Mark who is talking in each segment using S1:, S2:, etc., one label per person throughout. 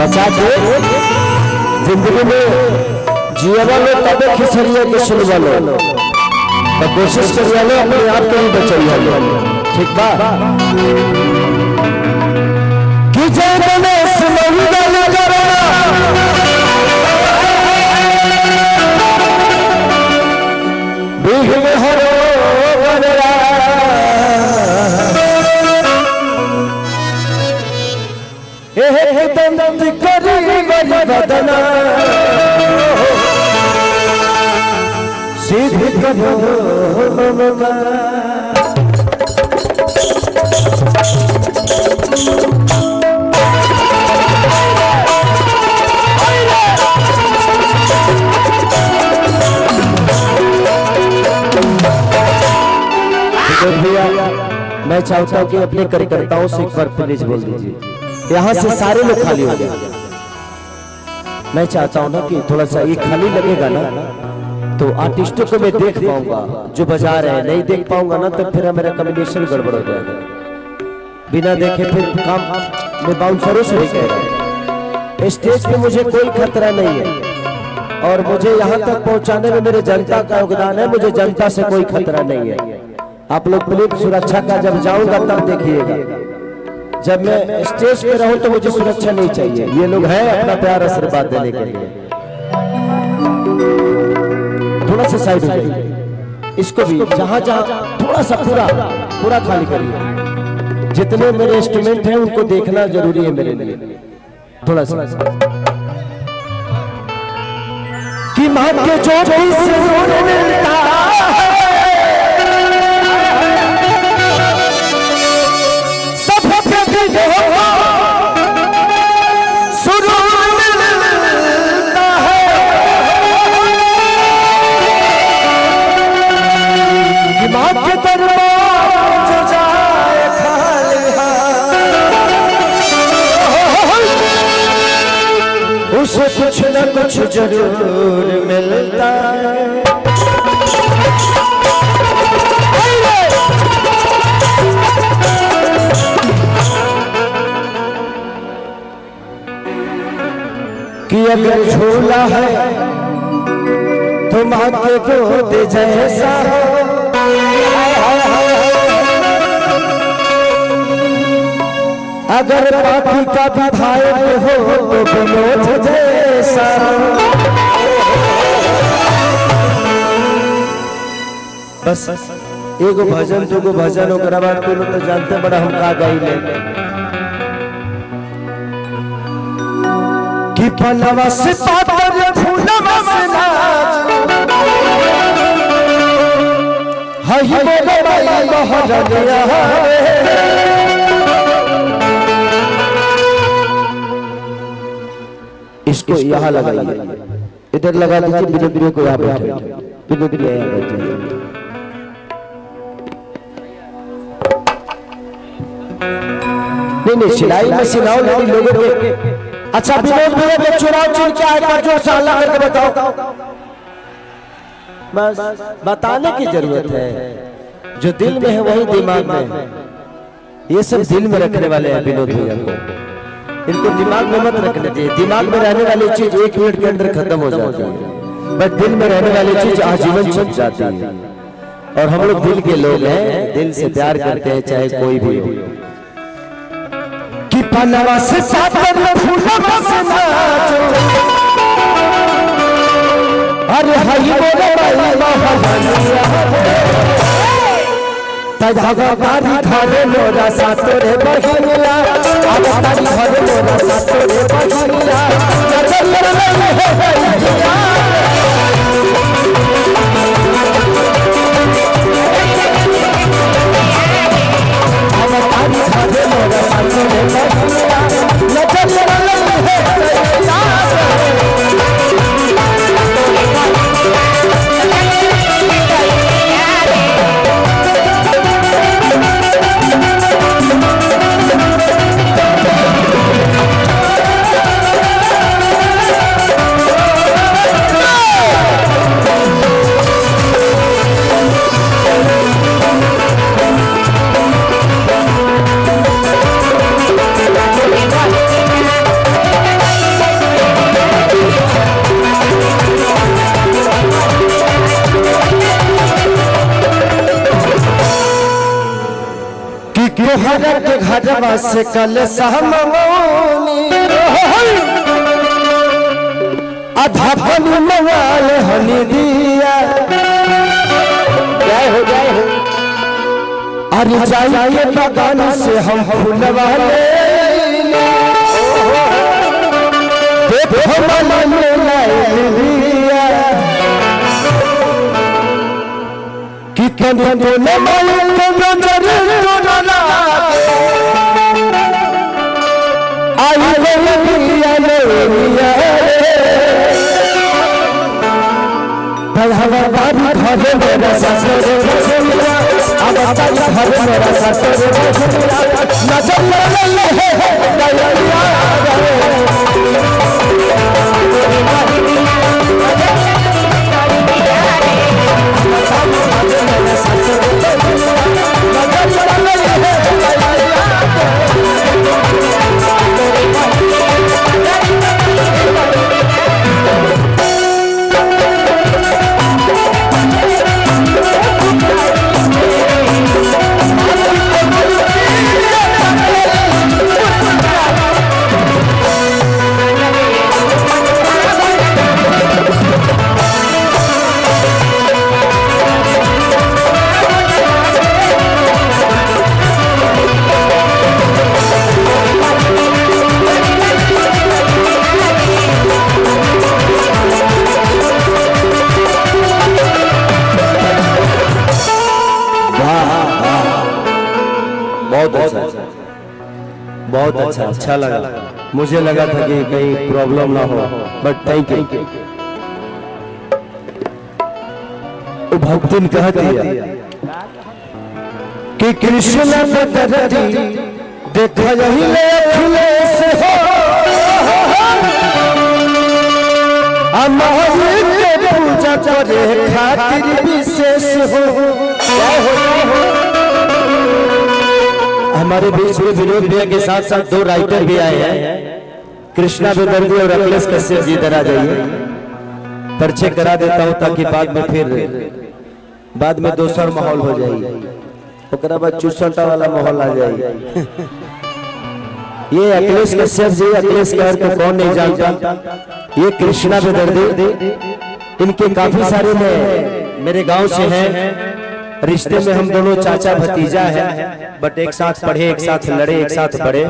S1: बचा के जिंदगी में जिया वालों तब खिसरिया के सुन वालों तो कोशिश करिए लो अपने आप को भी बचाइए लो ठीक बा कि जैने सुमंगल करना बीह में हरो बनरा दंत करी बदना सीधी करो भैया मैं चाहता हूँ कि अपने कार्यकर्ताओं से एक बार प्लीज बोल दीजिए यहाँ से सारे लोग खाली हो गए। मैं चाहता हूँ ना कि थोड़ा सा ये खाली लगेगा ना तो आर्टिस्टों को मैं देख पाऊंगा जो बजा रहे हैं, नहीं देख पाऊंगा ना तो फिर मेरा कम्युनिकेशन गड़बड़ हो जाएगा। बिना देखे फिर काम मैं बाउंसरों से नहीं कह रहा। स्टेज पे मुझे कोई खतरा नहीं है और मुझे यहाँ तक पहुँचाने में मेरे जनता का योगदान है। मुझे जनता से कोई खतरा नहीं है। आप लोग प्लीज सुरक्षा का जब जाऊंगा तब देखिएगा। जब मैं स्टेज पे रहूं तो मुझे सुरक्षा नहीं चाहिए। ये लोग हैं अपना प्यार आशीर्वाद देने के लिए। थोड़ा सा साइड हो जाइए। इसको भी जहां जहां थोड़ा सा पूरा खाली करिए। जितने मेरे इंस्ट्रूमेंट हैं उनको देखना जरूरी है मेरे लिए। थोड़ा सा कि मां के जो से मिलता उसे कुछ न कुछ जरूर मिलता है। कि अगर झूला है तो माँ के गोद जैसा हो, अगर पापी का विधायक हो तो विनोद जैसा। बस एगो भजन दुगो भजन ओकरा बाद कोनो तो जानते बड़ा हम का गाइले कि पलवा से पातर फूलवा से नाच हई मोरे बाई महरनिया इसको यहाँ लगाइए। इधर लगा दीजिए। बिनो को यहाँ बैठे बिनो यहाँ बैठे। नहीं सिलाई में सिलाओ लेकिन लोगों के। अच्छा विनोद भैया के चुनाव चिन्ह क्या है जो साला करके बताओ। बस बताने की जरूरत है। जो दिल में है वही दिमाग में है। ये सब दिल में रखने वाले हैं विनोद भैया को। इनको दिमाग में मत रखने चाहिए। दिमाग में रहने वाली चीज 1 मिनट के अंदर खत्म हो जाती है, बट दिल में रहने वाली चीज आजीवन छुप जाती है। और हम लोग दिल के लोग हैं, दिल से प्यार करते हैं चाहे कोई भी हो। कि पलवा से पातर फूलवा से नाचो अरे हई मोरे बाई महरनिया तजागा तारी घरे मोरा सातोरे बहिनिया आगा तारी घरे मोरा सातोरे बहिनिया चल ले भैया आगा तारी घरे मोरा सातोरे बहिनिया चल ले भैया घटवा से कल सहमोनी अधपन मंगाल हनी दिया जय हो अरे जाइए बगान से हम फूलवा देखो मन लिया कितने तो नजर आई बढ़ावा बारी घर मेरा ससुर अब घर मेरा ससुर नजर बहुत अच्छा लगा। मुझे लगा था कि कहीं प्रॉब्लम ना हो, बट थैंक यू। भक्तिन कहती है कि कृष्ण बदरती देखो यही ले अखिलेश हो अमर के पूजा करे खातिर विशेष हो। हमारे बीच में विनोद भैया के साथ साथ दो राइटर भी आए हैं, कृष्णा बेदर्दी और अखिलेश कश्यप जी। इधर आ जाइए, परिचय करा देता हूं ताकि बाद में दूसरा माहौल हो जाए, ओकरा बाद चुसटा वाला माहौल आ जाए। ये अखिलेश कश्यप जी, अखिलेश कहर को कौन नहीं जानता, ये कृष्णा बेदर्दी, इनके काफी सारे मेरे गांव से हैं, रिश्ते में हम दोनों चाचा भतीजा है, बट एक साथ पढ़े, एक साथ लड़े, एक साथ बढ़े,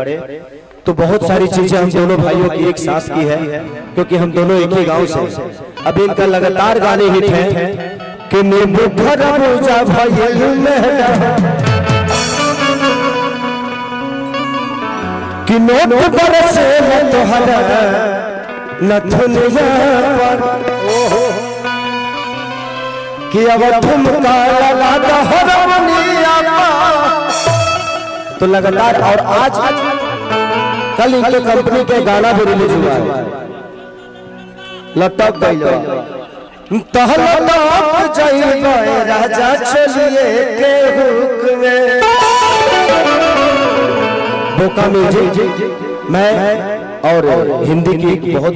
S1: तो बहुत सारी चीजें हम दोनों भाइयों की एक साथ की है, क्योंकि हम दोनों एक ही गांव से। अब इनका लगातार गाने हिट हैं कि नींबू खरबूजा भइल मेहरा कि नोट बरसे में तोहरा नथुनिया पर कि अब ठुमका लगा हरमुनिया तो लगातार। और आज कल इनके कंपनी के गाना भी रिलीज हुआ है, लटक गई राजा चलिए के हुक्म बोका म्यूजिक। मैं और हिंदी की बहुत